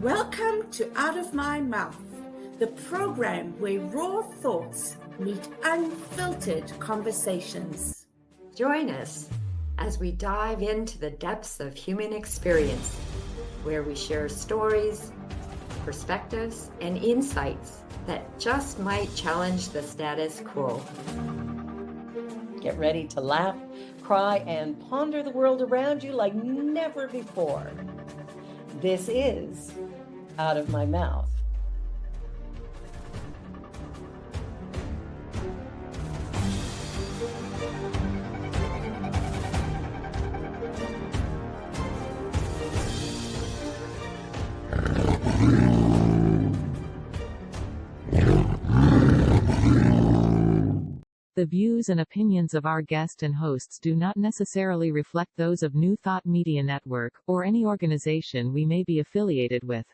Welcome to Out of My Mouth, the program where raw thoughts meet unfiltered conversations. Join us as we dive into the depths of human experience, where we share stories, perspectives, and insights that just might challenge the status quo. Get ready to laugh, cry, and ponder the world around you like never before. This is Out of My Mouth. The views and opinions of our guest and hosts do not necessarily reflect those of New Thought Media Network, or any organization we may be affiliated with.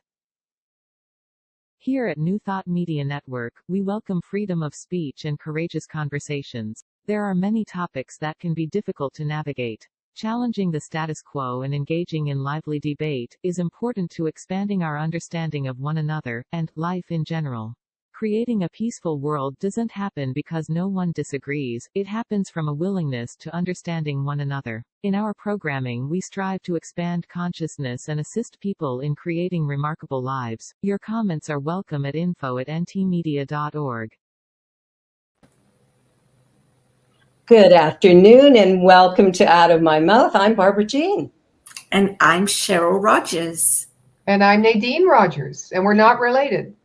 Here at New Thought Media Network, we welcome freedom of speech and courageous conversations. There are many topics that can be difficult to navigate. Challenging the status quo and engaging in lively debate is important to expanding our understanding of one another, and life in general. Creating a peaceful world doesn't happen because no one disagrees, it happens from a willingness to understanding one another. In our programming, we strive to expand consciousness and assist people in creating remarkable lives. Your comments are welcome at info@ntmedia.org. Good afternoon and welcome to Out of My Mouth. I'm Barbara Jean. And I'm Cheryl Rogers. And I'm Nadene Rogers, and we're not related.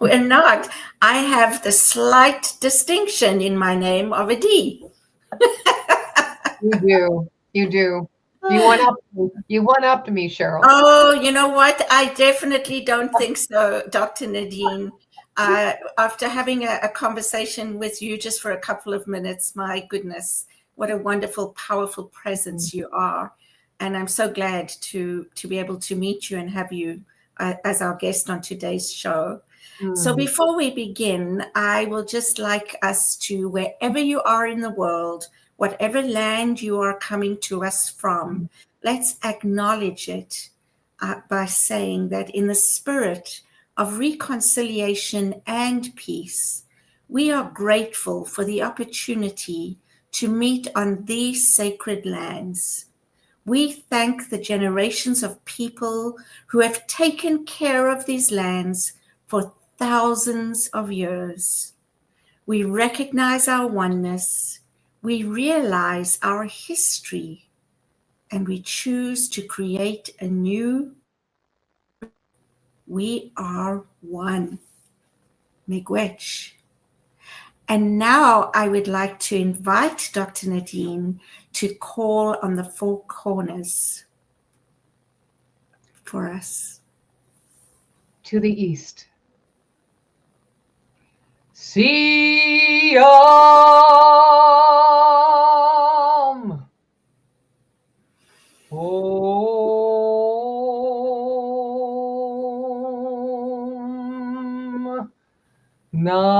We're not. I have the slight distinction in my name of a D. You do. You do. You went up to me, Cheryl. Oh, you know what? I definitely don't think so, Dr. Nadene. After having a conversation with you just for a couple of minutes, my goodness, what a wonderful, powerful presence you are. And I'm so glad to be able to meet you and have you as our guest on today's show. So before we begin, I will just like us to, wherever you are in the world, whatever land you are coming to us from, let's acknowledge it by saying that in the spirit of reconciliation and peace, we are grateful for the opportunity to meet on these sacred lands. We thank the generations of people who have taken care of these lands for thousands of years. We recognize our oneness, we realize our history, and we choose to create a new. We are one. Miigwech. And now I would like to invite Dr. Nadene to call on the four corners for us. To the east. Siam. Om. Nama.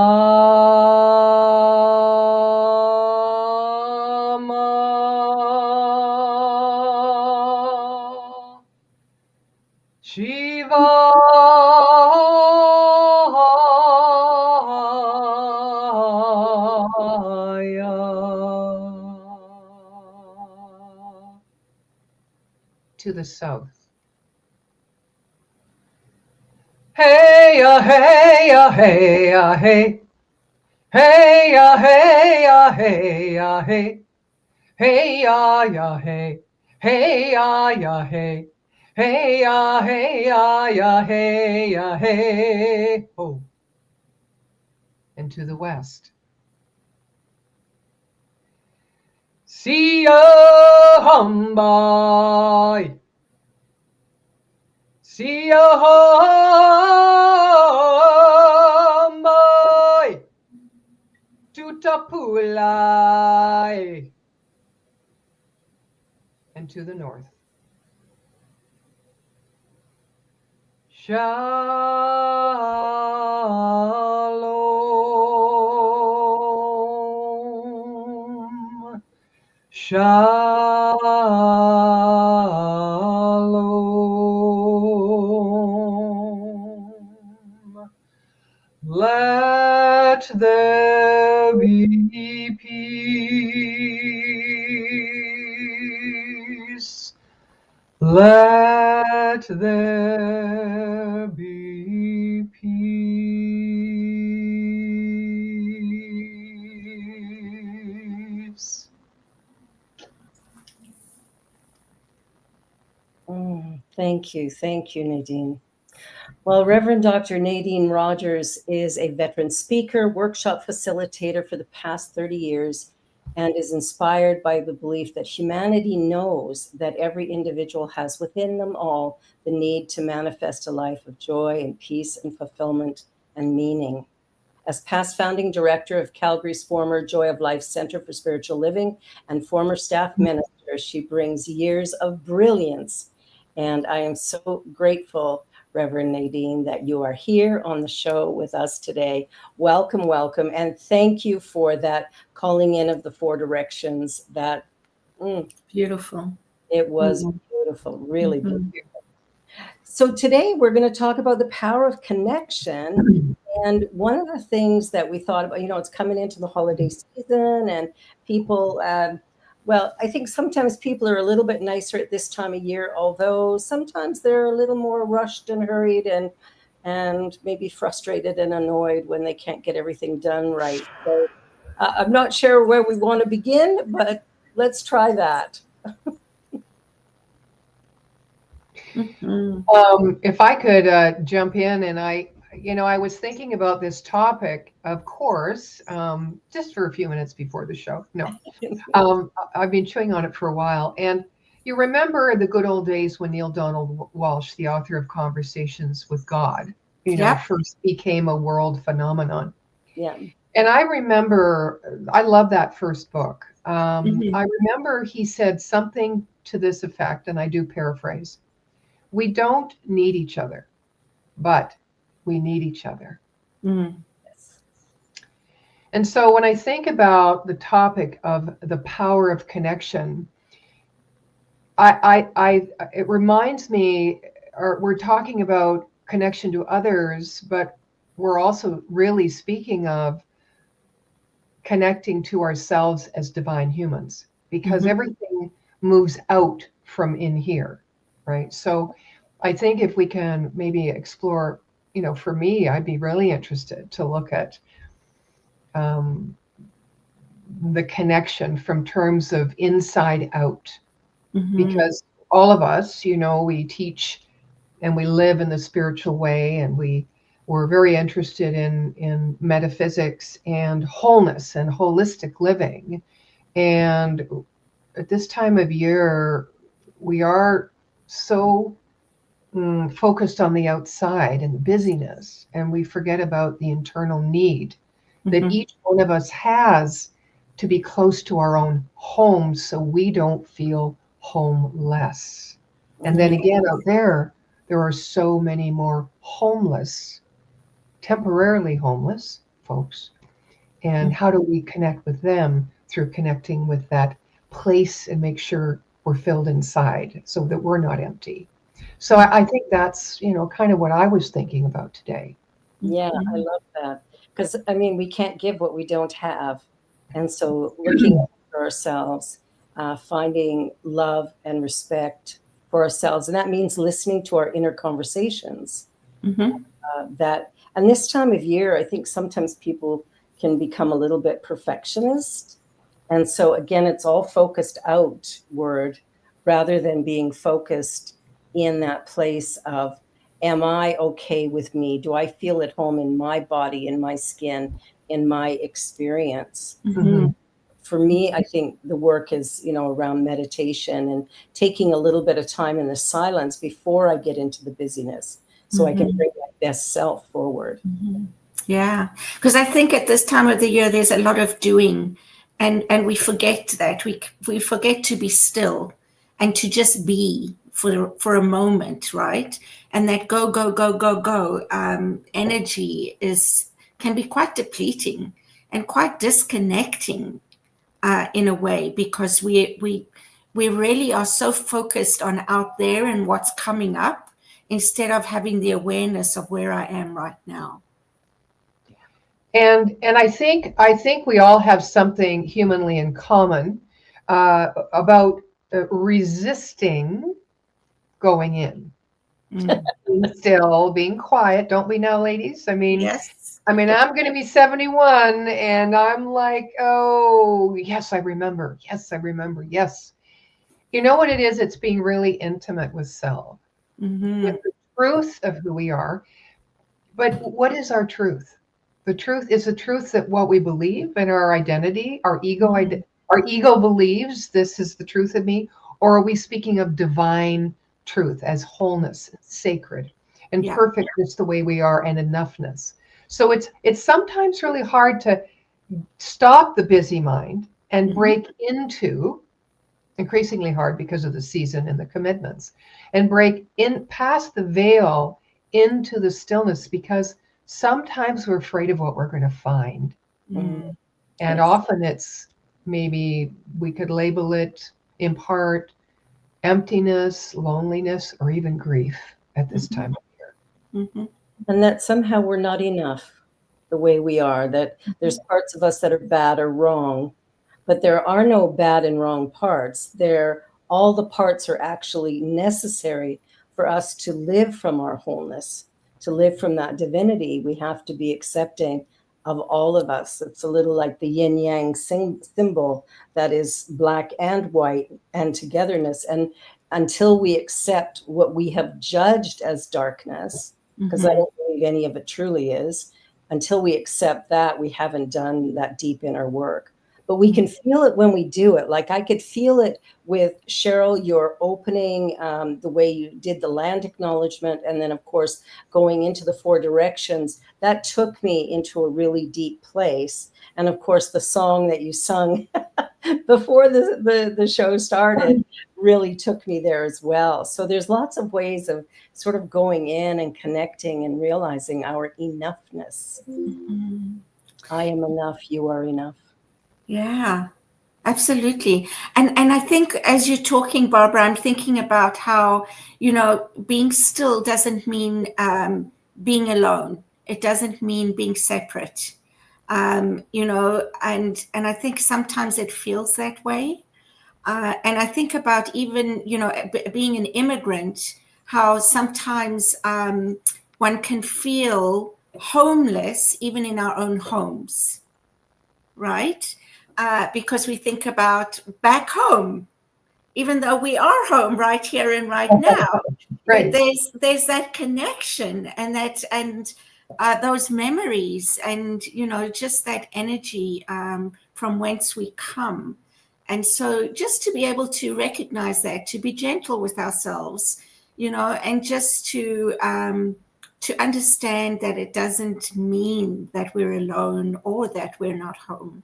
Shiva. To the south. Hey ya hey ya hey ya hey. Hey ya hey ya hey ya hey. Hey ya ya hey. Hey ya ya hey. Hey ya hey ya ya hey ya hey. Oh. And to the west. Siya Hambai. Siya Hambai. Tutapulai. And to the north. Shalom. Shalom. Let there be peace. Let there be peace. Thank you, Nadine. Well, Reverend Dr. Nadine Rogers is a veteran speaker, workshop facilitator for the past 30 years, and is inspired by the belief that humanity knows that every individual has within them all the need to manifest a life of joy and peace and fulfillment and meaning. As past founding director of Calgary's former Joy of Life Centre for Spiritual Living and former staff minister, she brings years of brilliance. And I am so grateful, Reverend Nadine, that you are here on the show with us today. Welcome, welcome. And thank you for that calling in of the 4 directions. That Beautiful. It was beautiful, really beautiful. So today we're going to talk about the power of connection. And one of the things that we thought about, it's coming into the holiday season, and people, well, I think sometimes people are a little bit nicer at this time of year, although sometimes they're a little more rushed and hurried and maybe frustrated and annoyed when they can't get everything done right. So I'm not sure where we want to begin, but let's try that. If I could jump in, and I was thinking about this topic, of course, just for a few minutes before the show. No, I've been chewing on it for a while. And you remember the good old days when Neil Donald Walsh, the author of Conversations with God, first became a world phenomenon. Yeah. And I remember, I love that first book. I remember he said something to this effect, and I do paraphrase. We don't need each other, but we need each other. Yes. And so when I think about the topic of the power of connection, it reminds me, we're talking about connection to others, but we're also really speaking of connecting to ourselves as divine humans, because everything moves out from in here. Right. So I think if we can maybe explore, for me, I'd be really interested to look at the connection from terms of inside out, because all of us, we teach and we live in the spiritual way, and we're very interested in metaphysics and wholeness and holistic living. And at this time of year, we are so focused on the outside and the busyness, and we forget about the internal need that each one of us has to be close to our own home, so we don't feel homeless. And then again, out there are so many more homeless, temporarily homeless folks. And how do we connect with them? Through connecting with that place and make sure we're filled inside so that we're not empty. So I think that's, kind of what I was thinking about today. Yeah, I love that. Because, we can't give what we don't have. And so looking after ourselves, finding love and respect for ourselves. And that means listening to our inner conversations. And this time of year, I think sometimes people can become a little bit perfectionist. And so, again, it's all focused outward rather than being focused in that place of, am I okay with me? Do I feel at home in my body, in my skin, in my experience? For me, I think the work is, around meditation and taking a little bit of time in the silence before I get into the busyness, so I can bring my best self forward. Yeah, because I think at this time of the year, there's a lot of doing, and we forget that. We forget to be still and to just be for a moment, right? And that go energy can be quite depleting and quite disconnecting in a way, because we really are so focused on out there and what's coming up instead of having the awareness of where I am right now. And I think we all have something humanly in common about resisting going in, Mm. being still, being quiet. Don't we now, ladies? Yes. I'm going to be 71, and I'm like, oh, yes, I remember. Yes, I remember. Yes. You know what it is? It's being really intimate with self, Mm-hmm. with the truth of who we are. But what is our truth? The truth is the truth that what we believe and our identity, our ego believes this is the truth of me, or are we speaking of divine truth as wholeness, sacred, and Yeah. perfectness the way we are, and enoughness? So it's sometimes really hard to stop the busy mind and Mm-hmm. break into, increasingly hard because of the season and the commitments, and break in past the veil into the stillness, because sometimes we're afraid of what we're going to find. Mm. And Yes. often it's, maybe we could label it in part emptiness, loneliness, or even grief at this Mm-hmm. time of year. Mm-hmm. And that somehow we're not enough the way we are, that there's parts of us that are bad or wrong, but there are no bad and wrong parts. All the parts are actually necessary for us to live from our wholeness, to live from that divinity. We have to be accepting of all of us. It's a little like the yin yang symbol that is black and white and togetherness. And until we accept what we have judged as darkness, because I Mm-hmm. don't believe any of it truly is, until we accept that, we haven't done that deep inner work. But we can feel it when we do it. Like I could feel it with Cheryl, your opening, the way you did the land acknowledgement, and then, of course, going into the 4 directions. That took me into a really deep place. And of course, the song that you sung before the show started really took me there as well. So there's lots of ways of sort of going in and connecting and realizing our enoughness. Mm-hmm. I am enough, you are enough. Yeah. Absolutely. And I think as you're talking, Barbara, I'm thinking about how, being still doesn't mean being alone. It doesn't mean being separate. And I think sometimes it feels that way. And I think about even, being an immigrant, how sometimes one can feel homeless even in our own homes, right? Because we think about back home, even though we are home right here and right now. But Right. there's that connection and those memories, and just that energy from whence we come. And so just to be able to recognize that, to be gentle with ourselves, and just to understand that it doesn't mean that we're alone or that we're not home.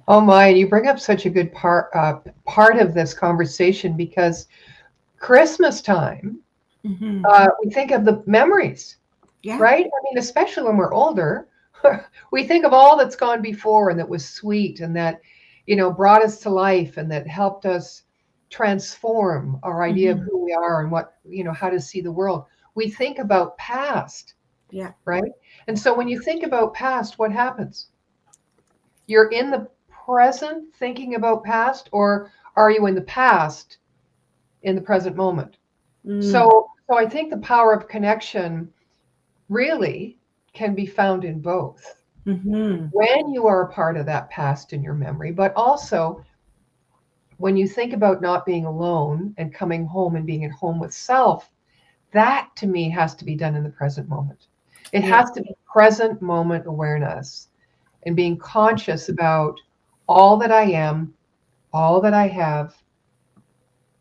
Oh my, you bring up such a good part of this conversation, because Christmas time, Mm-hmm. we think of the memories, Yeah. right? Especially when we're older, we think of all that's gone before and that was sweet and that, brought us to life and that helped us transform our idea of Mm-hmm. who we are and what, how to see the world. We think about past, Yeah. right? And so when you think about past, what happens? You're in the present thinking about past, or are you in the past in the present moment? Mm. So I think the power of connection really can be found in both. Mm-hmm. When you are a part of that past in your memory, but also when you think about not being alone and coming home and being at home with self, that to me has to be done in the present moment. It Yeah. has to be present moment awareness and being conscious about all that I am, all that I have,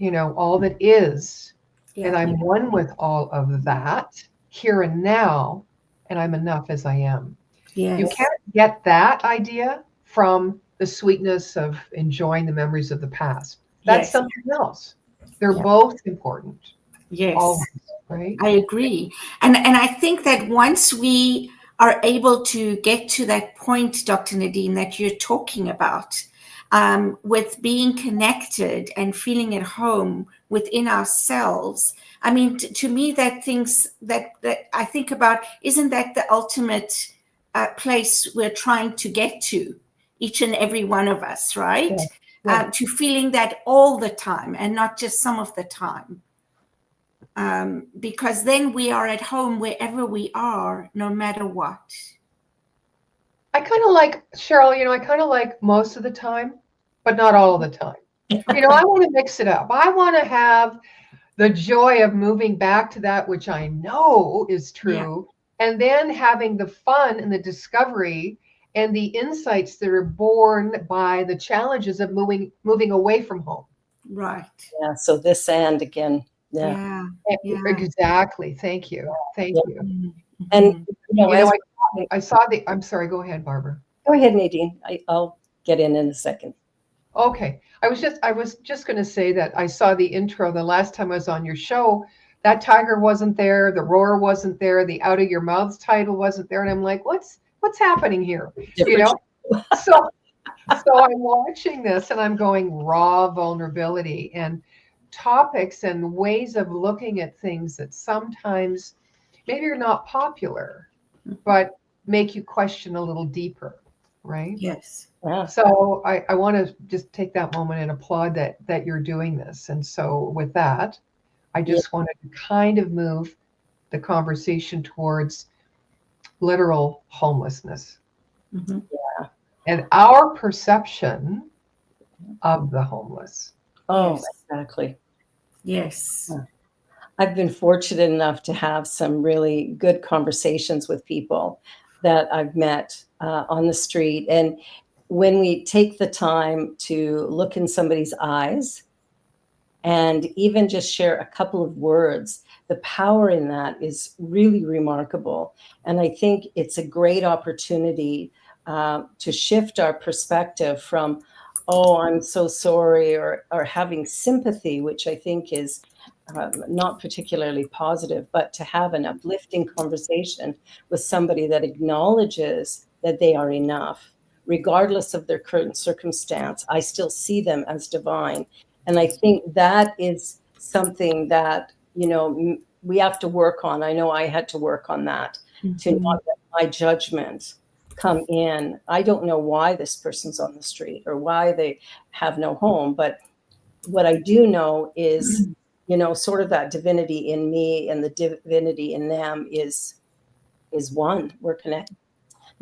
all that is. And Yeah. I'm one with all of that here and now, and I'm enough as I am. You Yes. can't get that idea from the sweetness of enjoying the memories of the past. That's Yes. something else. They're Yeah. both important, Yes. always, right? I agree. And I think that once we are able to get to that point, Dr. Nadene, that you're talking about, with being connected and feeling at home within ourselves. I mean, to me, that things that I think about, isn't that the ultimate place we're trying to get to, each and every one of us, right? Yeah. Yeah. To feeling that all the time and not just some of the time. Because then we are at home wherever we are, no matter what. I kind of like, Cheryl, I kind of like most of the time, but not all of the time. I want to mix it up. I want to have the joy of moving back to that which I know is true, and then having the fun and the discovery and the insights that are born by the challenges of moving away from home. Right. Yeah. So this and again. Yeah. Exactly. Thank you. Thank you. Mm-hmm. And I saw the. I'm sorry. Go ahead, Barbara. Go ahead, Nadene. I'll get in a second. Okay. I was just going to say that I saw the intro the last time I was on your show. That tiger wasn't there. The roar wasn't there. The out of your mouth title wasn't there. And I'm like, what's happening here? So I'm watching this and I'm going raw vulnerability and topics and ways of looking at things that sometimes maybe are not popular, but make you question a little deeper, right? Yes. Yeah. So I want to just take that moment and applaud that you're doing this. And so with that, I just wanted to kind of move the conversation towards literal homelessness. Mm-hmm. Yeah. And our perception of the homeless. Oh, Yes. exactly. Yes. I've been fortunate enough to have some really good conversations with people that I've met on the street. And when we take the time to look in somebody's eyes and even just share a couple of words, the power in that is really remarkable. And I think it's a great opportunity to shift our perspective from, oh, I'm so sorry, or having sympathy, which I think is not particularly positive, but to have an uplifting conversation with somebody that acknowledges that they are enough, regardless of their current circumstance. I still see them as divine. And I think that is something that, we have to work on. I know I had to work on that, to not let my judgment come in. I don't know why this person's on the street or why they have no home, but what I do know is, sort of that divinity in me and the divinity in them is one. We're connected.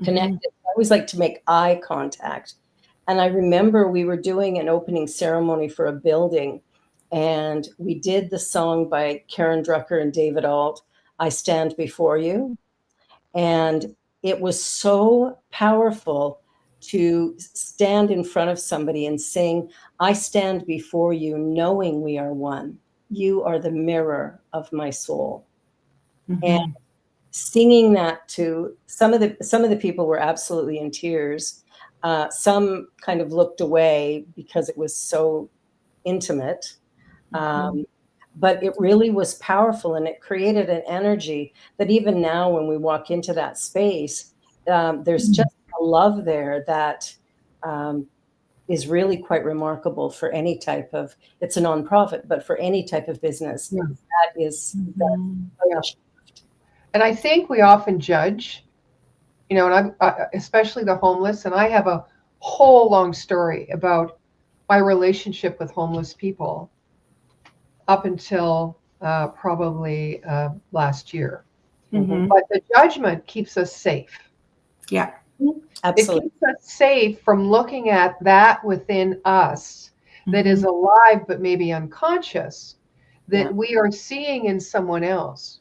I always like to make eye contact. And I remember we were doing an opening ceremony for a building, and we did the song by Karen Drucker and David Alt, I Stand Before You. And it was so powerful to stand in front of somebody and sing, I stand before you knowing we are one. You are the mirror of my soul. And singing that to some of the people were absolutely in tears. Some kind of looked away because it was so intimate. But it really was powerful, and it created an energy that even now when we walk into that space, there's just a love there that is really quite remarkable for any type of, it's a nonprofit, but for any type of business, that is. And I think we often judge, and especially the homeless, and I have a whole long story about my relationship with homeless people up until probably last year. But the judgment keeps us safe. Yeah, Absolutely. It keeps us safe from looking at that within us that is alive but maybe unconscious, that we are seeing in someone else.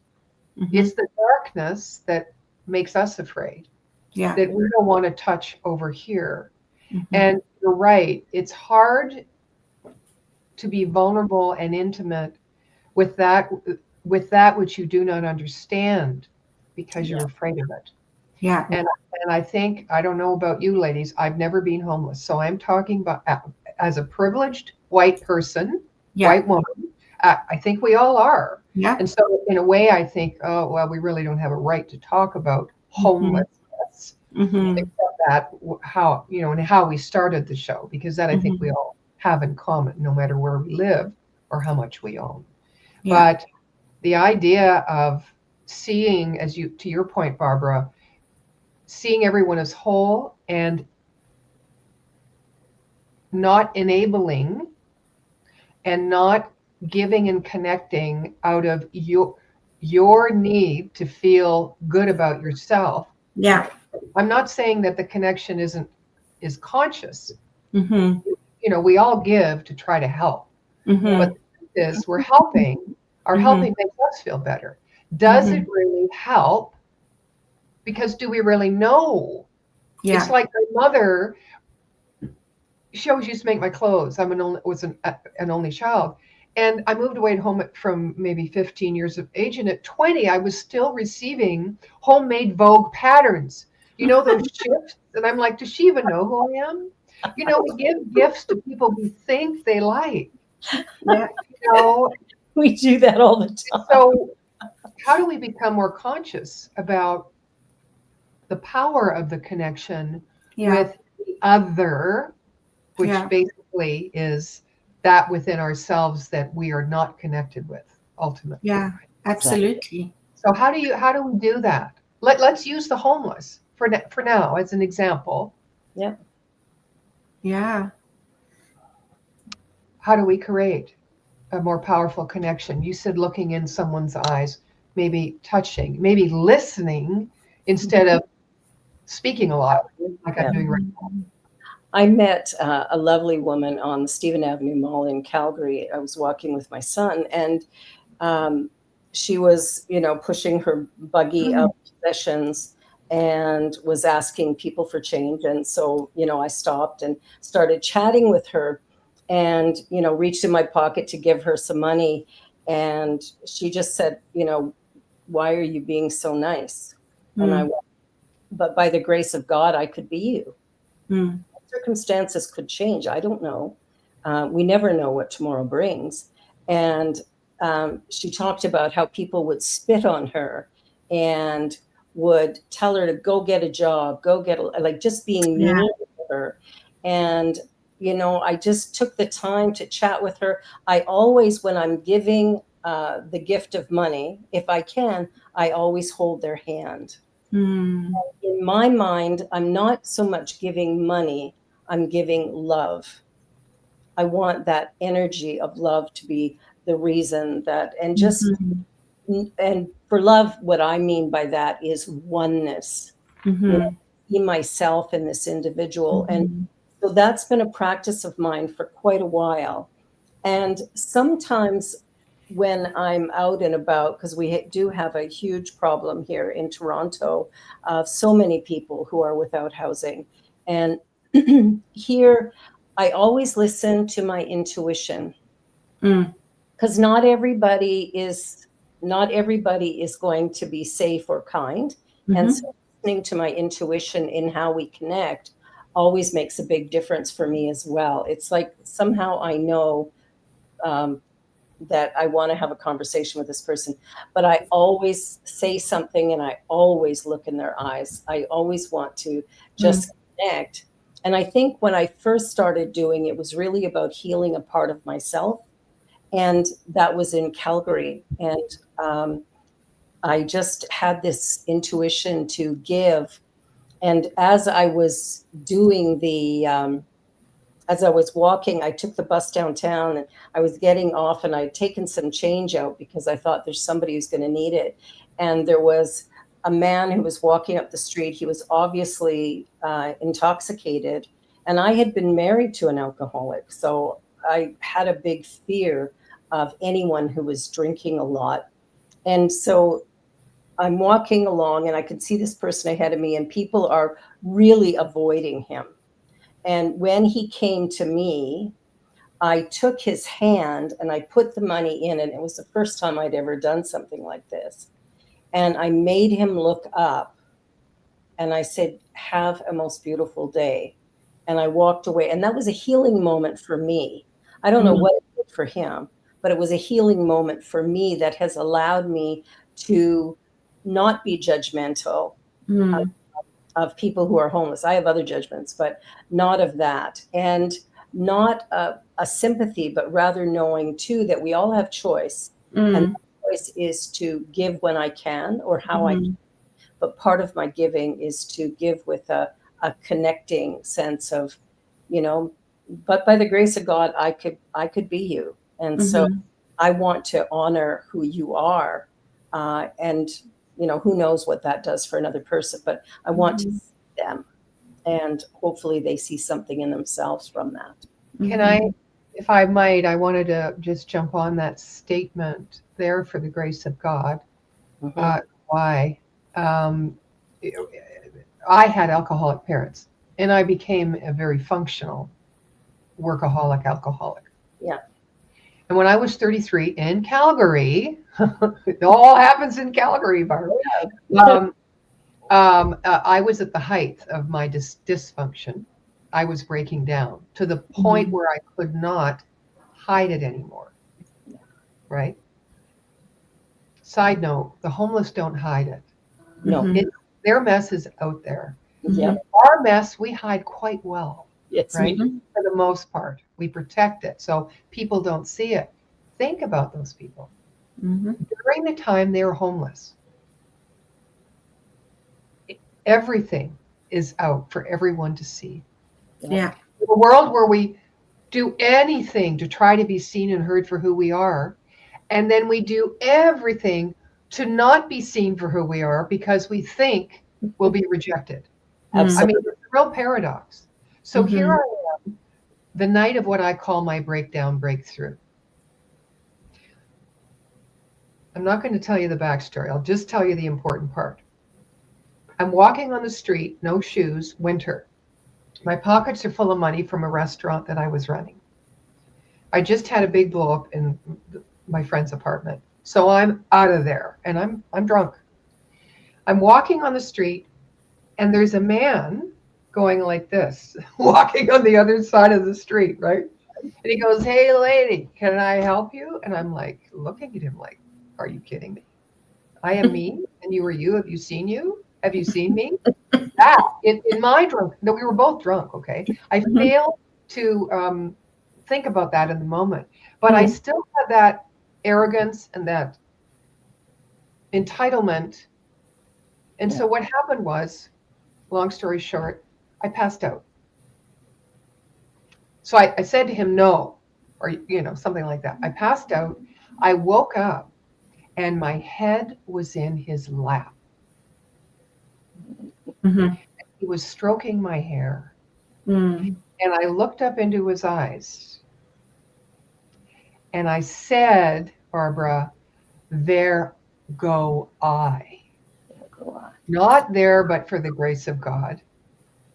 It's the darkness that makes us afraid, that we don't want to touch over here. And you're right, it's hard to be vulnerable and intimate with that which you do not understand because you're afraid of it. Yeah. And I think, I don't know about you ladies, I've never been homeless. So I'm talking about as a privileged white person, white woman, I think we all are. Yeah. And so in a way, I think, oh, well, we really don't have a right to talk about homelessness, except that how, and how we started the show, because that I think we all have in common, no matter where we live or how much we own. But the idea of seeing, to your point, Barbara, seeing everyone as whole and not enabling and not giving and connecting out of your need to feel good about yourself. Yeah. I'm not saying that the connection is conscious. Mm-hmm. You know, we all give to try to help. Mm-hmm. But the truth is we're helping. Our helping makes us feel better. Does it really help? Because do we really know? Yeah. It's like my mother, she always used to make my clothes. Was an only child. And I moved away at home from maybe 15 years of age. And at 20, I was still receiving homemade Vogue patterns. You know, those shifts. And I'm like, does she even know who I am? You know, we give gifts to people we think they like. Yeah. You know, We do that all the time. so how do we become more conscious about the power of the connection with the other, which basically is that within ourselves that we are not connected with ultimately? Yeah, absolutely. So how do we do that? Let's use the homeless for now as an example. Yeah. Yeah. How do we create a more powerful connection? You said looking in someone's eyes, maybe touching, maybe listening instead of speaking a lot like I'm doing right now. I met a lovely woman on the Stephen Avenue Mall in Calgary. I was walking with my son, and she was, you know, pushing her buggy of possessions and was asking people for change. And so, you know, I stopped and started chatting with her and, you know, reached in my pocket to give her some money. And she just said, you know, why are you being so nice? And I went, but by the grace of God, I could be you. Circumstances could change. I don't know. We never know what tomorrow brings. And she talked about how people would spit on her and would tell her to go get a job, like just being mean to her. And, you know, I just took the time to chat with her. I always, when I'm giving the gift of money, if I can, I always hold their hand. In my mind, I'm not so much giving money, I'm giving love. I want that energy of love to be the reason that, and just, and for love, what I mean by that is oneness. You know, see myself in this individual. And so that's been a practice of mine for quite a while. And sometimes when I'm out and about, because we do have a huge problem here in Toronto of so many people who are without housing. And here, I always listen to my intuition, because not everybody is going to be safe or kind. And so listening to my intuition in how we connect always makes a big difference for me as well. It's like somehow I know that I want to have a conversation with this person, but I always say something and I always look in their eyes. I always want to just connect. And I think when I first started doing it was really about healing a part of myself. And that was in Calgary. And I just had this intuition to give. And as I was doing as I was walking, I took the bus downtown and I was getting off and I'd taken some change out because I thought there's somebody who's going to need it. And there was a man who was walking up the street. He was obviously intoxicated. And I had been married to an alcoholic. So I had a big fear of anyone who was drinking a lot. And so I'm walking along and I could see this person ahead of me and people are really avoiding him. And when he came to me, I took his hand and I put the money in, and it was the first time I'd ever done something like this. And I made him look up and I said, have a most beautiful day. And I walked away. And that was a healing moment for me. I don't know what it did for him, but it was a healing moment for me that has allowed me to not be judgmental of people who are homeless. I have other judgments, but not of that. And not a sympathy, but rather knowing too that we all have choice. And the choice is to give when I can or how I can. But part of my giving is to give with a connecting sense of, but by the grace of God, I could be you. And so I want to honor who you are. And, who knows what that does for another person, but I want to see them. And hopefully they see something in themselves from that. Can I, if I might, I wanted to just jump on that statement there for the grace of God. Why? I had alcoholic parents, and I became a very functional workaholic alcoholic. Yeah. And when I was 33 in Calgary, it all happens in Calgary, Barb. I was at the height of my dysfunction. I was breaking down to the point where I could not hide it anymore. Right? Side note, the homeless don't hide it. No. Their mess is out there. Yeah. Our mess, we hide quite well. Yes. Right? For the most part, we protect it so people don't see it. Think about those people. During the time they were homeless, everything is out for everyone to see. Yeah. In a world where we do anything to try to be seen and heard for who we are, and then we do everything to not be seen for who we are because we think we'll be rejected. Absolutely. I mean, it's a real paradox. So here I am, the night of what I call my breakdown breakthrough. I'm not going to tell you the backstory. I'll just tell you the important part. I'm walking on the street, no shoes, winter. My pockets are full of money from a restaurant that I was running. I just had a big blow up in my friend's apartment. So I'm out of there and I'm drunk. I'm walking on the street and there's a man going like this, walking on the other side of the street, right? And he goes, "Hey lady, can I help you?" And I'm like looking at him like, are you kidding me? I am me and you are you. Have you seen you? Have you seen me? That in my drunk, no, we were both drunk, okay? I failed to think about that in the moment, but I still had that arrogance and that entitlement. And so what happened was, long story short, I passed out. So I said to him, no, or, something like that. I passed out. I woke up and my head was in his lap. He was stroking my hair. And I looked up into his eyes. And I said, Barbara, there go I. Not there, but for the grace of God.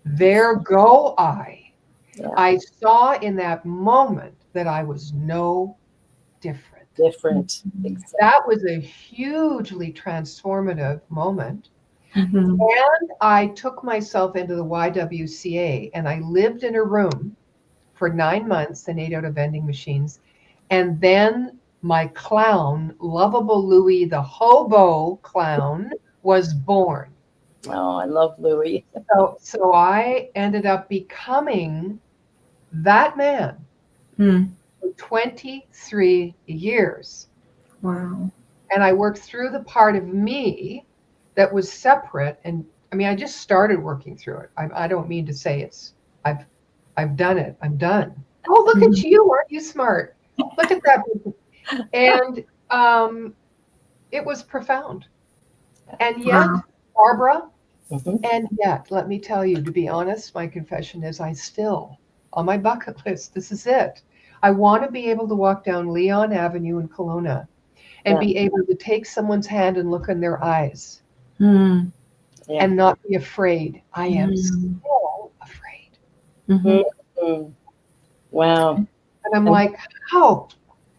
There go I. Yeah. I saw in that moment that I was no different. Exactly. That was a hugely transformative moment. And I took myself into the YWCA and I lived in a room for 9 months and ate out of vending machines. And then my clown, lovable Louie, the hobo clown, was born. Oh, I love Louie. So I ended up becoming that man for 23 years. Wow. And I worked through the part of me that was separate. And I mean, I just started working through it. I don't mean to say I've done it. I'm done. Oh, look at you. Aren't you smart? Look at that. And it was profound. And yet, Barbara, and yet, let me tell you, to be honest, my confession is I still, on my bucket list, this is it. I want to be able to walk down Leon Avenue in Kelowna and be able to take someone's hand and look in their eyes and not be afraid. I am still afraid. Wow. And I'm like, how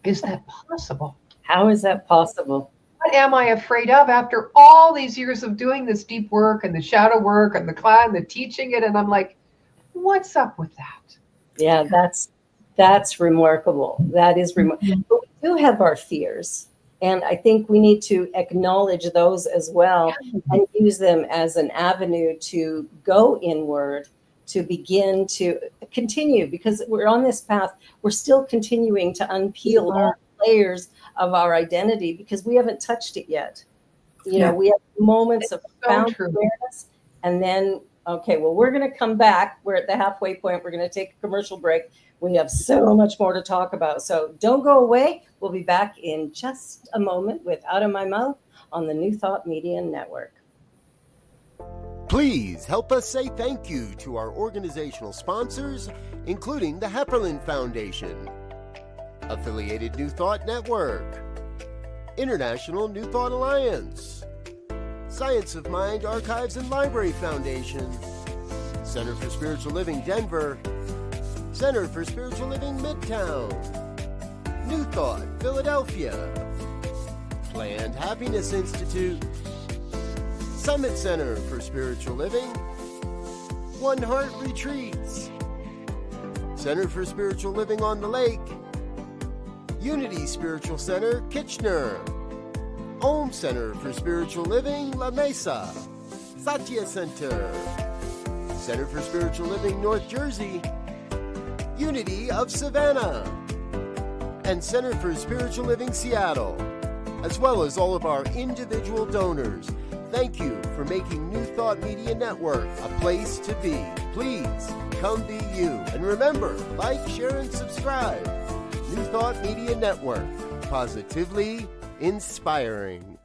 is that possible? How is that possible? What am I afraid of after all these years of doing this deep work and the shadow work and the clown, the teaching it? And I'm like, what's up with that? Yeah, that's remarkable. That is remarkable. But we do have our fears. And I think we need to acknowledge those as well and use them as an avenue to go inward, to begin to continue, because we're on this path. We're still continuing to unpeel all layers of our identity because we haven't touched it yet. We have moments of So profound true. awareness, and then, okay, well, we're going to come back. We're at the halfway point. We're going to take a commercial break. We have so much more to talk about. So don't go away. We'll be back in just a moment with Out of My Mouth on the New Thought Media Network. Please help us say thank you to our organizational sponsors, including the Hepperlin Foundation, Affiliated New Thought Network, International New Thought Alliance, Science of Mind Archives and Library Foundation, Center for Spiritual Living Denver, Center for Spiritual Living Midtown, New Thought Philadelphia, Planned Happiness Institute, Summit Center for Spiritual Living, One Heart Retreats, Center for Spiritual Living on the Lake, Unity Spiritual Center, Kitchener, Om Center for Spiritual Living, La Mesa, Satya Center, Center for Spiritual Living, North Jersey, Unity of Savannah, and Center for Spiritual Living, Seattle, as well as all of our individual donors. Thank you for making New Thought Media Network a place to be. Please come be you. And remember, like, share, and subscribe. New Thought Media Network, positively inspiring.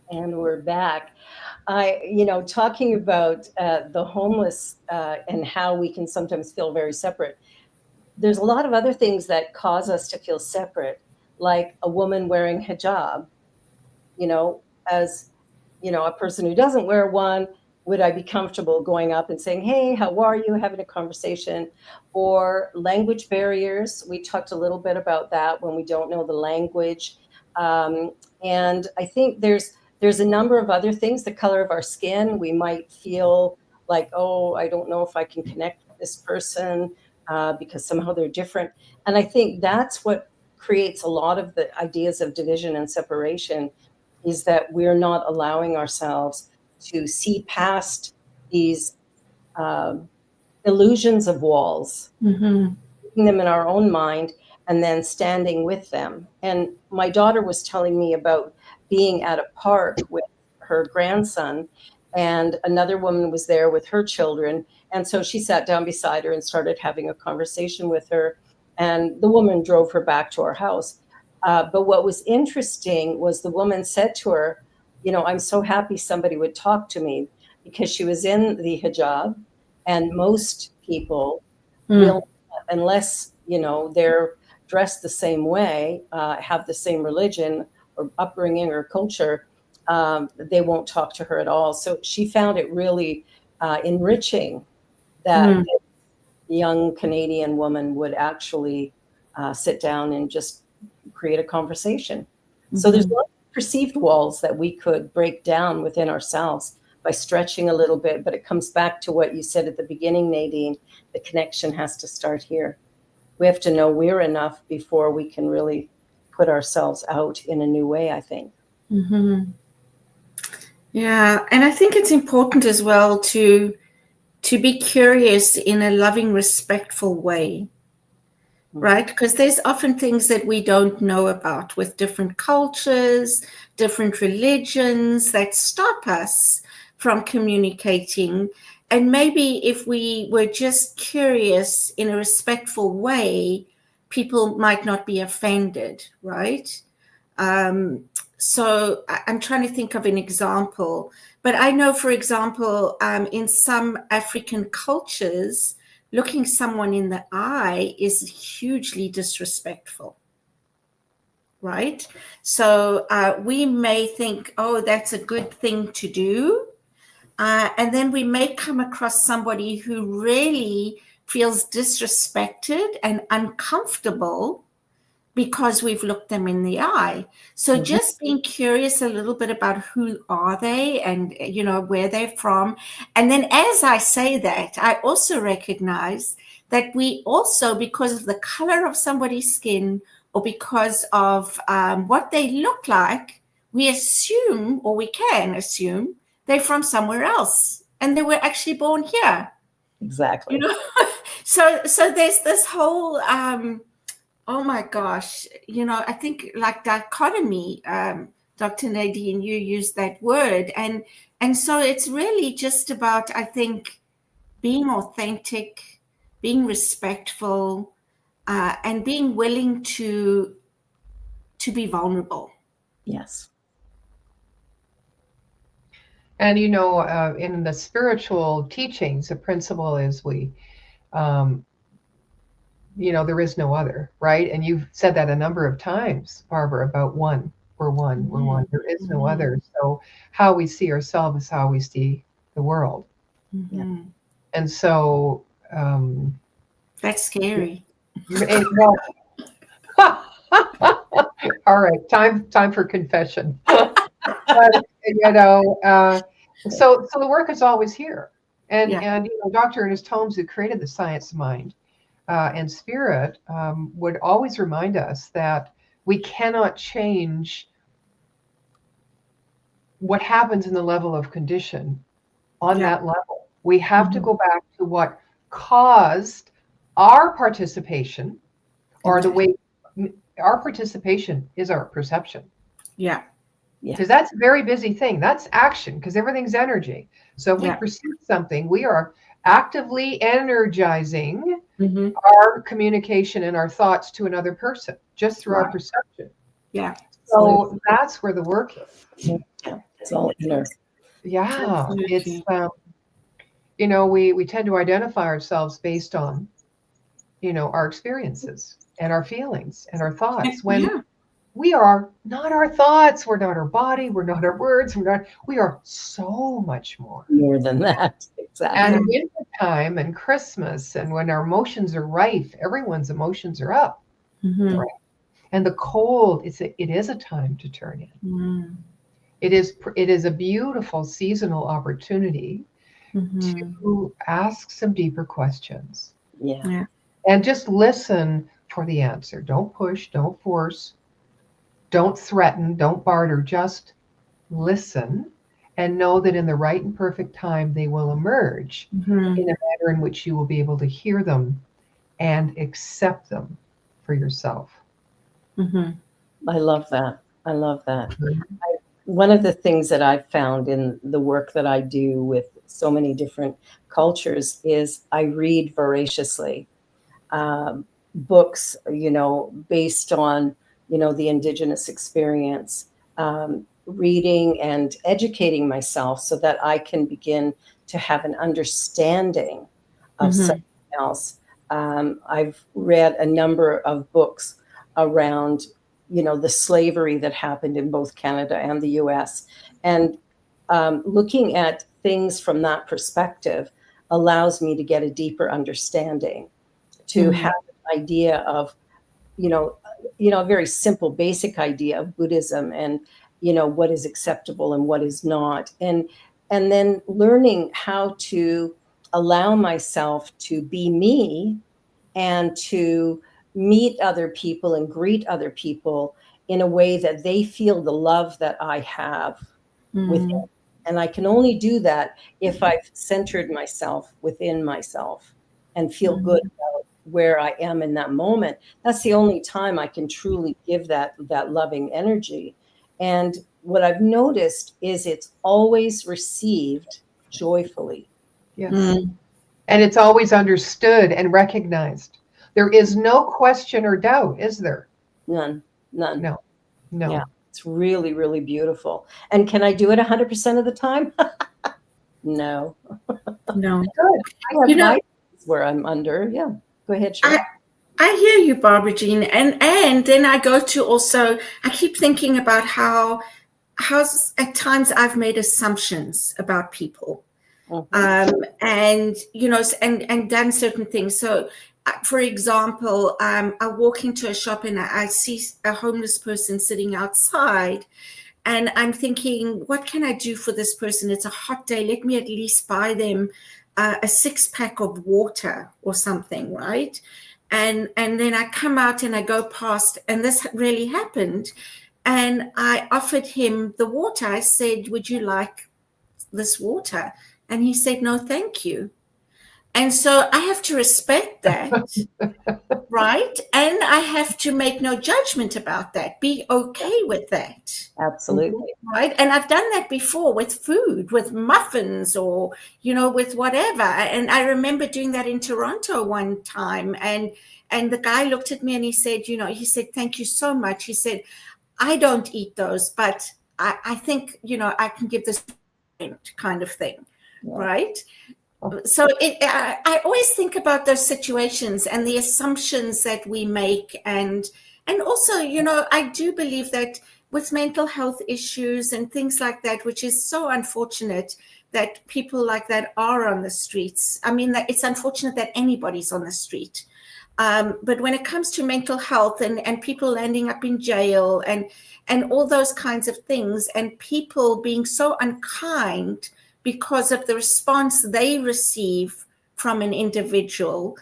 And we're back. Talking about the homeless and how we can sometimes feel very separate. There's a lot of other things that cause us to feel separate, like a woman wearing hijab. As a person who doesn't wear one, would I be comfortable going up and saying, hey, how are you, having a conversation? Or language barriers. We talked a little bit about that when we don't know the language. And I think there's a number of other things. The color of our skin, we might feel like, oh, I don't know if I can connect with this person because somehow they're different. And I think that's what creates a lot of the ideas of division and separation, is that we're not allowing ourselves to see past these illusions of walls, them in our own mind, and then standing with them. And my daughter was telling me about being at a park with her grandson, and another woman was there with her children. And so she sat down beside her and started having a conversation with her. And the woman drove her back to our house. But what was interesting was the woman said to her, I'm so happy somebody would talk to me, because she was in the hijab, and most people will, unless, they're dressed the same way, have the same religion or upbringing or culture, they won't talk to her at all. So she found it really enriching that the young Canadian woman would actually sit down and just create a conversation. So there's a lot of perceived walls that we could break down within ourselves by stretching a little bit, but it comes back to what you said at the beginning, Nadine. The connection has to start here. We have to know we're enough before we can really put ourselves out in a new way, I think. Yeah, and I think it's important as well to be curious in a loving, respectful way, right? Because there's often things that we don't know about with different cultures, different religions that stop us from communicating. And maybe if we were just curious in a respectful way, people might not be offended, right? So I'm trying to think of an example, but I know, for example, in some African cultures, looking someone in the eye is hugely disrespectful, right? So we may think, oh, that's a good thing to do. And then we may come across somebody who really feels disrespected and uncomfortable because we've looked them in the eye. So just being curious a little bit about who are they and, you know, where they're from. And then as I say that, I also recognize that we also, because of the color of somebody's skin or because of what they look like, we assume, or we can assume, they're from somewhere else and they were actually born here. Exactly. You know, so there's this whole oh my gosh, you know, I think like dichotomy, Dr. Nadine, you used that word. And so it's really just about, I think, being authentic, being respectful, and being willing to be vulnerable. Yes. And, you know, in the spiritual teachings, the principle is you know, there is no other, right? And you've said that a number of times, Barbara, about one. We're one. We're one. There is no other. So how we see ourselves is how we see the world. And so that's scary. Well, all right, time for confession. But, you know, so the work is always here. And you know, Dr. Ernest Holmes, who created the science mind and spirit, would always remind us that we cannot change what happens in the level of condition on that level. We have to go back to what caused our participation, or the way our participation is our perception. Yeah. Because that's a very busy thing. That's action, because everything's energy. So if we perceive something, we are actively energizing our communication and our thoughts to another person just through our perception. Yeah. So that's where the work is. Yeah. It's all inner. Yeah. It's, you know, we tend to identify ourselves based on, you know, our experiences and our feelings and our thoughts, when we are not our thoughts, we're not our body, we're not our words, we are so much more than that. Exactly. And winter time and Christmas, and when our emotions are rife, everyone's emotions are up. Right? And the cold, it is a time to turn in. It is a beautiful seasonal opportunity to ask some deeper questions. And just listen for the answer. Don't push, don't force, don't threaten, don't barter, just listen and know that in the right and perfect time they will emerge in a manner in which you will be able to hear them and accept them for yourself. I love that. I love that. One of the things that I've found in the work that I do with so many different cultures is I read voraciously. Books, you know, based on, you know, the Indigenous experience, reading and educating myself so that I can begin to have an understanding of something else. I've read a number of books around, you know, the slavery that happened in both Canada and the US. And looking at things from that perspective allows me to get a deeper understanding, to have an idea of, you know, a very simple, basic idea of Buddhism and, what is acceptable and what is not. And then learning how to allow myself to be me and to meet other people and greet other people in a way that they feel the love that I have within. And I can only do that if I've centered myself within myself and feel good about where I am in that moment. That's the only time I can truly give that loving energy. And what I've noticed is it's always received joyfully. Yes. And it's always understood and recognized. There is no question or doubt, is there? None. No. Yeah, it's really, really beautiful. And can I do it 100% of the time? No. No. Good. I have my where I'm under. Yeah. Go ahead, Cheryl. I hear you, Barbara Jean. And then I go to also, I keep thinking about how at times I've made assumptions about people. And, and done certain things. So, for example, I walk into a shop and I see a homeless person sitting outside, and I'm thinking, what can I do for this person? It's a hot day. Let me at least buy them a 6-pack of water or something, right? And then I come out and I go past, and this really happened. And I offered him the water. I said, would you like this water? And he said, no, thank you. And so I have to respect that, right? And I have to make no judgment about that, be okay with that. Absolutely. Right? And I've done that before with food, with muffins or, with whatever. And I remember doing that in Toronto one time. And the guy looked at me and he said, thank you so much. He said, I don't eat those, but I think, I can give this kind of thing. Yeah. Right? So I always think about those situations and the assumptions that we make. And also, I do believe that with mental health issues and things like that, which is so unfortunate that people like that are on the streets. I mean, it's unfortunate that anybody's on the street. But when it comes to mental health and people landing up in jail and all those kinds of things, and people being so unkind because of the response they receive from an individual,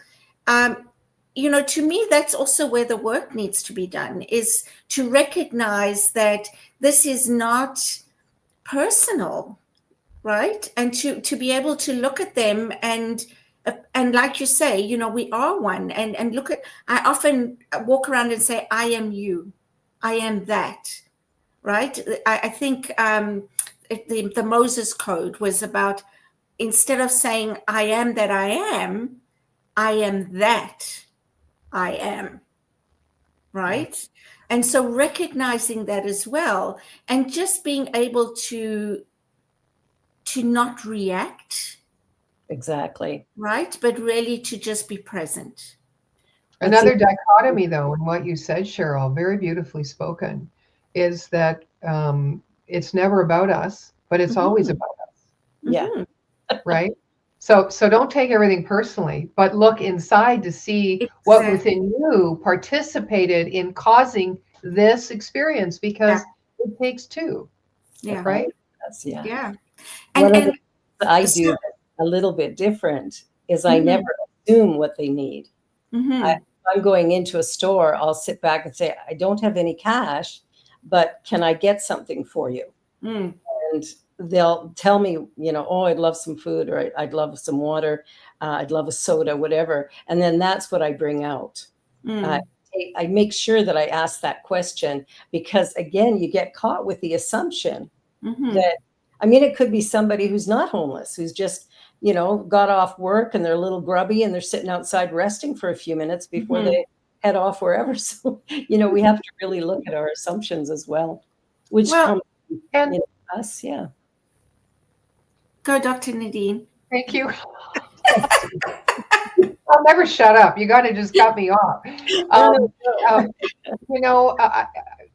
to me, that's also where the work needs to be done, is to recognize that this is not personal, right? And to be able to look at them and like you say, we are one, and look at, I often walk around and say, I am you, I am that, right? I think the Moses Code was about, instead of saying, I am that I am that I am, right? And so recognizing that as well, and just being able to not react. Exactly. Right? But really to just be present. Another dichotomy, though, in what you said, Cheryl, very beautifully spoken, is that it's never about us, but it's always about us. Yeah. Right? So don't take everything personally, but look inside to see what within you participated in causing this experience, because it takes two. Yeah. Right? Yeah. Yeah. And I do a little bit different is I never assume what they need. If I'm going into a store, I'll sit back and say, I don't have any cash, but can I get something for you? And they'll tell me, oh, I'd love some food, or I'd love some water. I'd love a soda, whatever. And then that's what I bring out. I make sure that I ask that question, because again, you get caught with the assumption that, it could be somebody who's not homeless, who's just, got off work and they're a little grubby and they're sitting outside resting for a few minutes before they head off wherever. So, we have to really look at our assumptions as well, which comes from us. Yeah. Go, Dr. Nadene. Thank you. I'll never shut up. You got to just cut me off.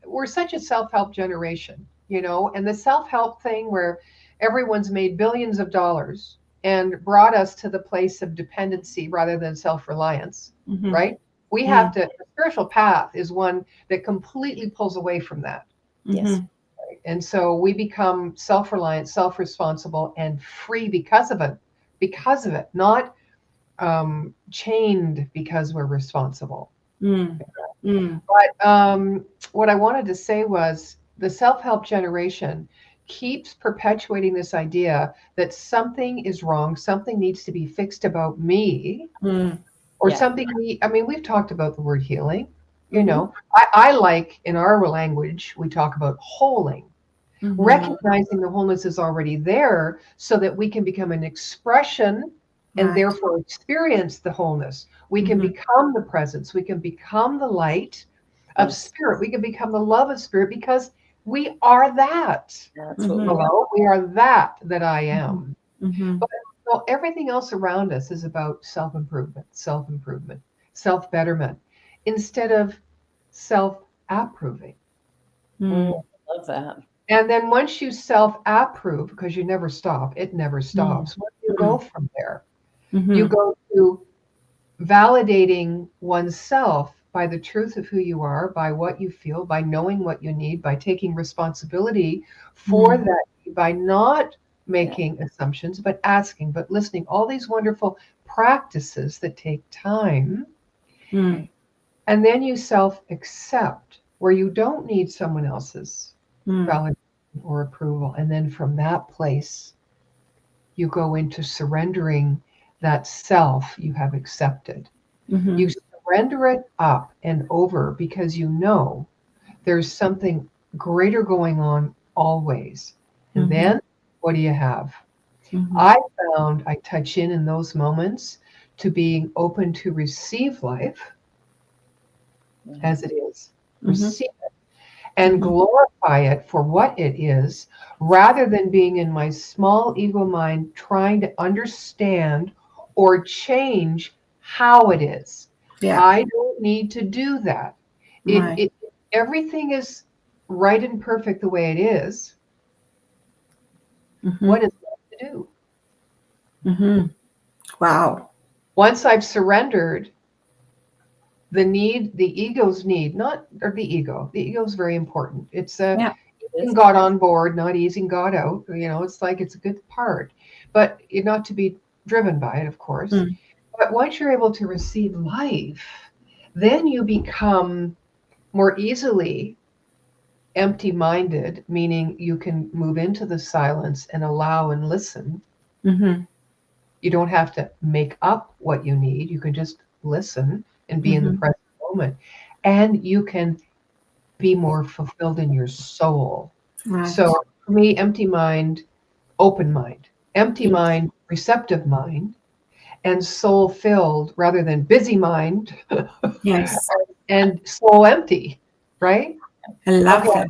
We're such a self-help generation, and the self-help thing where everyone's made billions of dollars and brought us to the place of dependency rather than self-reliance, right? We have to, the spiritual path is one that completely pulls away from that. Yes. Right? And so we become self-reliant, self-responsible, and free because of it, not chained because we're responsible. But what I wanted to say was the self-help generation keeps perpetuating this idea that something is wrong, something needs to be fixed about me, or something. I mean, we've talked about the word healing. You know, I like, in our language, we talk about wholing, recognizing the wholeness is already there so that we can become an expression and therefore experience the wholeness. We can become the presence. We can become the light of spirit. We can become the love of spirit because we are that. That's what Hello? We are that I am. But so everything else around us is about self-improvement, self-betterment, instead of self-approving. I love that. And then once you self-approve, because you never stop, it never stops. Where do you go from there? You go to validating oneself by the truth of who you are, by what you feel, by knowing what you need, by taking responsibility for that, by not making assumptions, but asking, but listening, all these wonderful practices that take time. And then you self-accept, where you don't need someone else's validation or approval. And then from that place, you go into surrendering that self you have accepted. You surrender it up and over because you know there's something greater going on always. And then what do you have? I found I touch in those moments to being open to receive life as it is. Receive it and glorify it for what it is, rather than being in my small ego mind trying to understand or change how it is. I don't need to do that. Everything is right and perfect the way it is. What is left to do? Wow. Once I've surrendered the ego's need, the ego is very important. It's easing God on board, not easing God out. You know, it's like, it's a good part, but not to be driven by it, of course. But once you're able to receive life, then you become more easily empty-minded, meaning you can move into the silence and allow and listen. You don't have to make up what you need. You can just listen and be in the present moment. And you can be more fulfilled in your soul. So for me, empty mind, open mind. Empty mind, receptive mind. And soul filled rather than busy mind. And soul empty, right? I love that.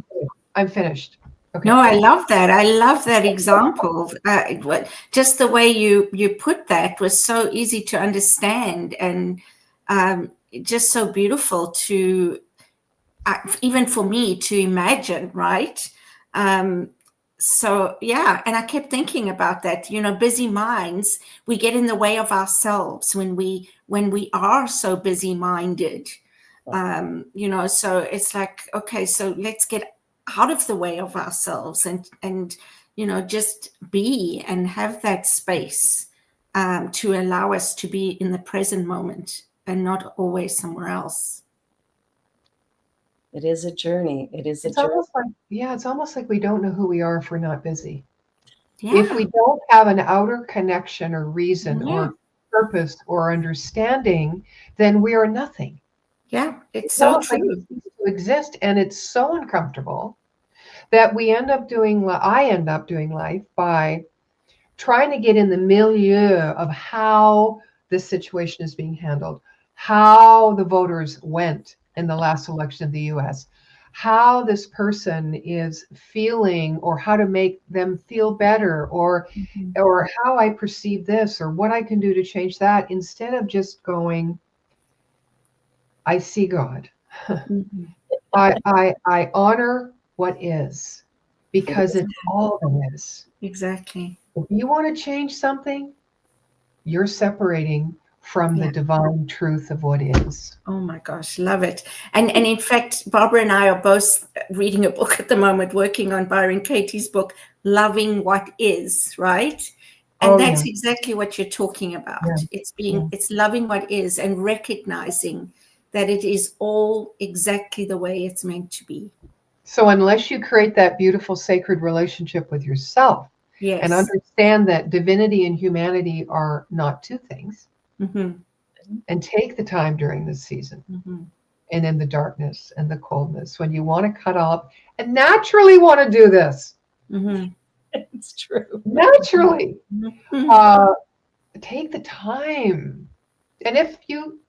I'm finished. Okay. No, I love that. I love that example. Just the way you put that was so easy to understand, and just so beautiful to, even for me to imagine, right? So yeah, and I kept thinking about that. You know, busy minds, we get in the way of ourselves when we are so busy minded. You know, so it's like, okay, so let's get out of the way of ourselves and you know, just be and have that space to allow us to be in the present moment and not always somewhere else. It is a journey. It's almost like we don't know who we are if we're not busy. If we don't have an outer connection or reason or purpose or understanding, then we are nothing. It's so true. Like it ceases to exist, and it's so uncomfortable that I end up doing life by trying to get in the milieu of how this situation is being handled, how the voters went in the last election of the US, how this person is feeling, or how to make them feel better, or how I perceive this, or what I can do to change that, instead of just going, I see God. I honor what is, because it's all that is. Exactly. If you want to change something, you're separating from the divine truth of what is. Oh my gosh, love it. And in fact, Barbara and I are both reading a book at the moment, working on Byron Katie's book, Loving What Is, right? And that's exactly what you're talking about. It's loving what is and recognizing that it is all exactly the way it's meant to be. So unless you create that beautiful sacred relationship with yourself, and understand that divinity and humanity are not two things, and take the time during this season, and in the darkness and the coldness, when you want to cut off and naturally want to do this. It's true. Naturally. Take the time. And if you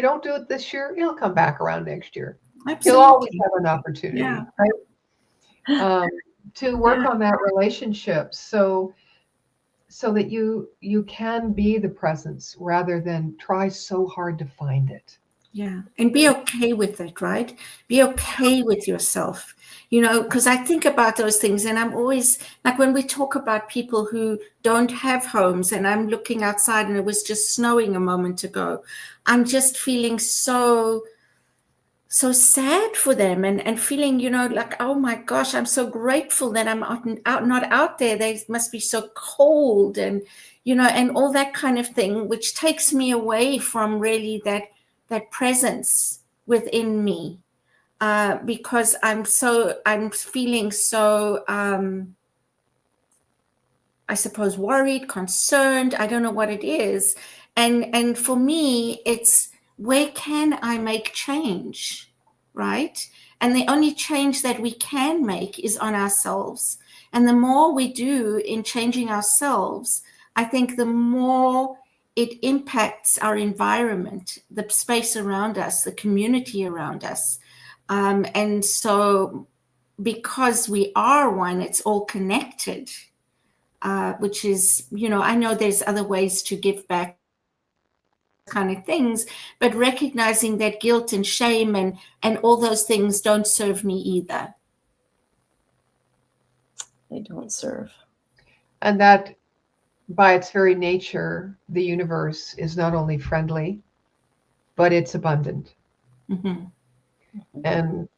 don't do it this year, it'll come back around next year. Absolutely. You'll always have an opportunity, right? To work on that relationship so that you can be the presence rather than try so hard to find it. Yeah. And be okay with it, right? Be okay with yourself, because I think about those things, and I'm always like, when we talk about people who don't have homes, and I'm looking outside and it was just snowing a moment ago, I'm just feeling so sad for them, and feeling, like, oh my gosh, I'm so grateful that I'm not out there. They must be so cold, and, and all that kind of thing, which takes me away from really that presence within me, because I'm feeling so, I suppose, worried, concerned. I don't know what it is. And for me, it's, where can I make change, right? And the only change that we can make is on ourselves. And the more we do in changing ourselves, I think the more it impacts our environment, the space around us, the community around us. And so because we are one, it's all connected, which is, I know there's other ways to give back, kind of things, but recognizing that guilt and shame and all those things don't serve me either. They don't serve. And that, by its very nature, the universe is not only friendly, but it's abundant. And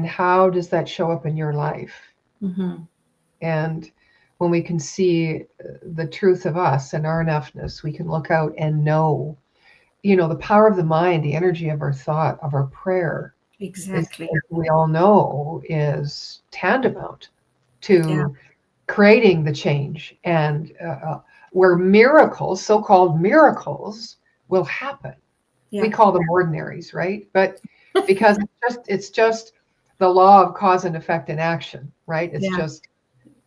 how does that show up in your life? And when we can see the truth of us and our enoughness, we can look out and know, the power of the mind, the energy of our thought, of our prayer. Exactly. We all know is tantamount to creating the change, and where miracles, so-called miracles, will happen. We call them ordinaries, right? But because it's just the law of cause and effect in action, right? It's just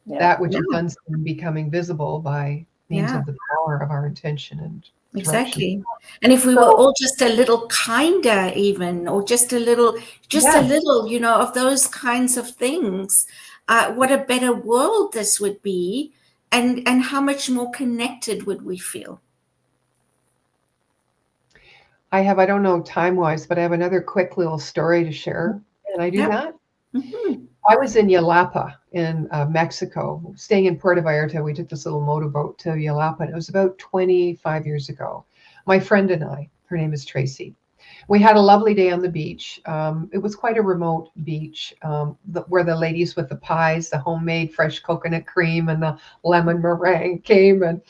that which is unseen becoming visible by means of the power of our intention and exactly. And if we were all just a little kinder, even, or just a little, of those kinds of things, what a better world this would be, and how much more connected would we feel? I don't know time-wise, but I have another quick little story to share. Can I do that? I was in Yelapa in Mexico, staying in Puerto Vallarta. We took this little motorboat to Yelapa, and it was about 25 years ago. My friend and I, her name is Tracy, we had a lovely day on the beach. It was quite a remote beach, where the ladies with the pies, the homemade fresh coconut cream and the lemon meringue came. And,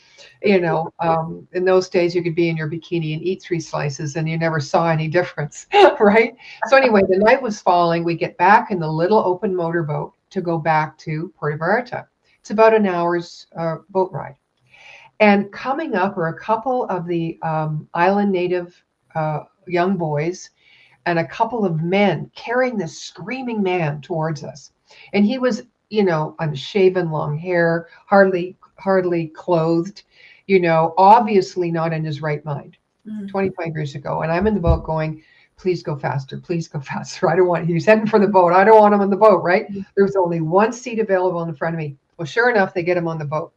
in those days you could be in your bikini and eat 3 slices and you never saw any difference, right? So anyway, the night was falling. We get back in the little open motorboat to go back to Puerto Vallarta. It's about an hour's boat ride. And coming up are a couple of the island native young boys and a couple of men carrying this screaming man towards us. And he was, unshaven, long hair, hardly clothed, obviously not in his right mind. 25 years ago. And I'm in the boat going, please go faster. Please go faster. I don't want, he's heading for the boat. I don't want him on the boat, right? There was only one seat available in front of me. Well, sure enough, they get him on the boat.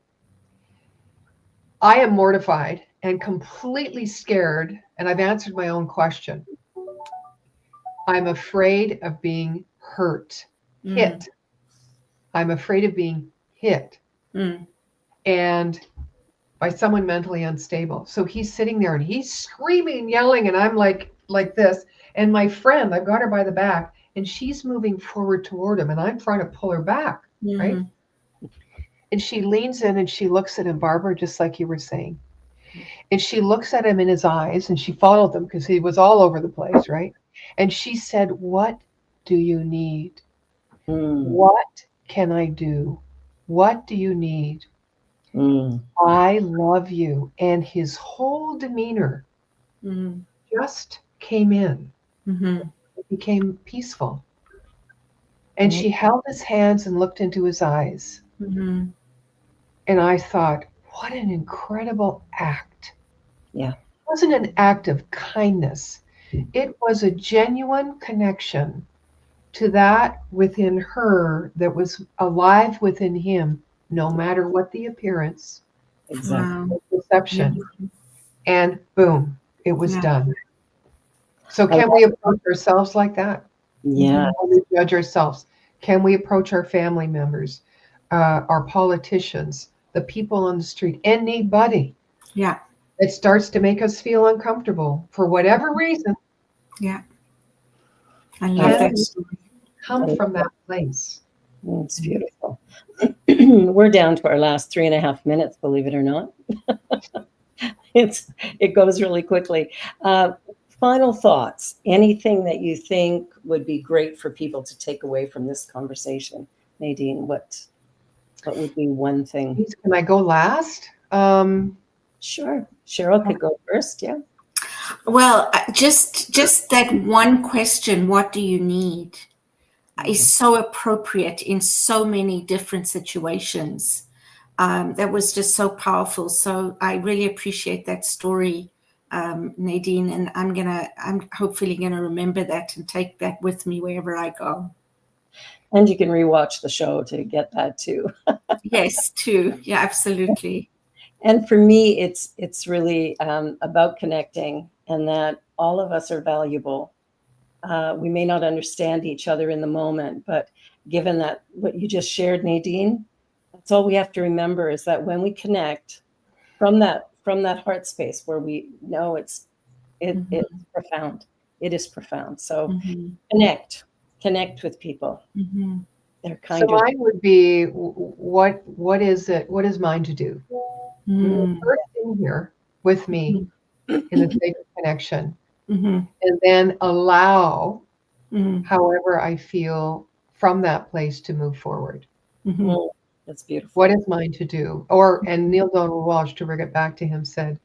I am mortified and completely scared, and I've answered my own question. I'm afraid of being hurt, hit. I'm afraid of being hit. And by someone mentally unstable. So he's sitting there and he's screaming, yelling, and I'm like this. And my friend, I've got her by the back, and she's moving forward toward him, and I'm trying to pull her back, right? And she leans in and she looks at him, Barbara, just like you were saying. And she looks at him in his eyes, and she followed them because he was all over the place, right? And she said, "What do you need? What can I do? What do you need? I love you." And his whole demeanor just came in. It became peaceful. And she held his hands and looked into his eyes. And I thought, what an incredible act. Yeah. It wasn't an act of kindness. It was a genuine connection to that within her that was alive within him, no matter what the appearance, Exactly. the perception. And boom, it was done. So can we approach ourselves like that? Yeah. Can we judge ourselves? Can we approach our family members, our politicians, the people on the street, anybody? Yeah. It starts to make us feel uncomfortable for whatever reason. Yeah. I love that story. Come from that place. It's beautiful. We're down to our last 3.5 minutes, believe it or not. It goes really quickly. Final thoughts. Anything that you think would be great for people to take away from this conversation? Nadene, what would be one thing? Can I go last? Sure. Cheryl could go first. Yeah. Well, just that one question, what do you need, is so appropriate in so many different situations. That was just so powerful. So I really appreciate that story, Nadene, and I'm hopefully gonna remember that and take that with me wherever I go. And you can rewatch the show to get that too. Yes, too. Yeah, absolutely. And for me, it's really about connecting, and that all of us are valuable. We may not understand each other in the moment, but given that what you just shared, Nadene, that's all we have to remember, is that when we connect from that heart space where we know it's profound. It is profound. So connect with people. They're kind so mine would be, what is it? What is mine to do? First in here with me in the state of connection, and then allow however I feel from that place to move forward. That's beautiful. What is mine to do? And Neil Donald Walsh, to bring it back to him, said,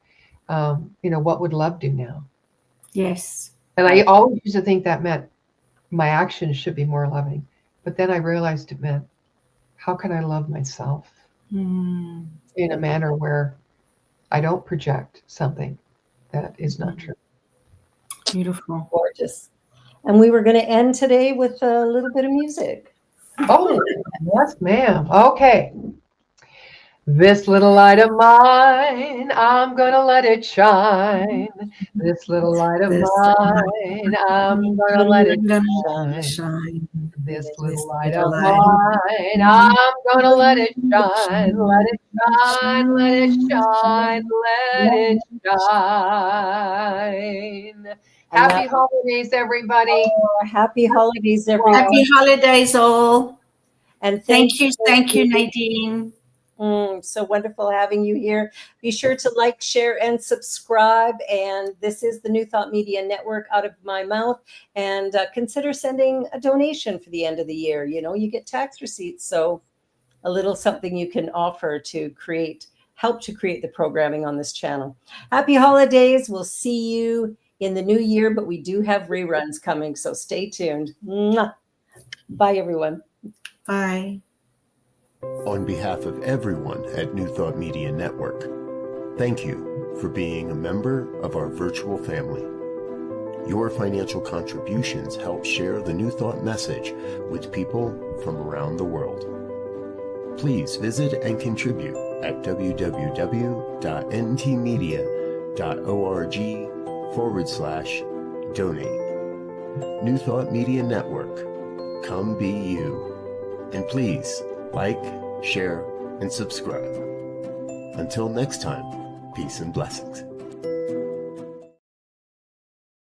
what would love do now? Yes. And I always used to think that meant my actions should be more loving. But then I realized it meant, how can I love myself in a manner where I don't project something that is not true? Beautiful. Gorgeous. And we were going to end today with a little bit of music. Oh, yes, ma'am. Okay. This little light of mine, I'm gonna let it shine. This little light of mine, I'm gonna let it shine. This little light of mine, I'm gonna let it shine. Let it shine, let it shine, let it shine. Happy holidays, everybody. Happy holidays, everyone. Happy holidays, all. And thank you, Nadene. So wonderful having you here. Be sure to like, share, and subscribe. And this is the New Thought Media Network, out of my mouth. And consider sending a donation for the end of the year. You get tax receipts, so a little something you can offer to help to create the programming on this channel. Happy holidays. We'll see you in the new year, but we do have reruns coming, so stay tuned. Mwah. Bye, everyone. Bye. On behalf of everyone at New Thought Media Network, thank you for being a member of our virtual family. Your financial contributions help share the New Thought message with people from around the world. Please visit and contribute at www.ntmedia.org/donate. New Thought Media Network, come be you. And please, like, share, and subscribe. Until next time, peace and blessings.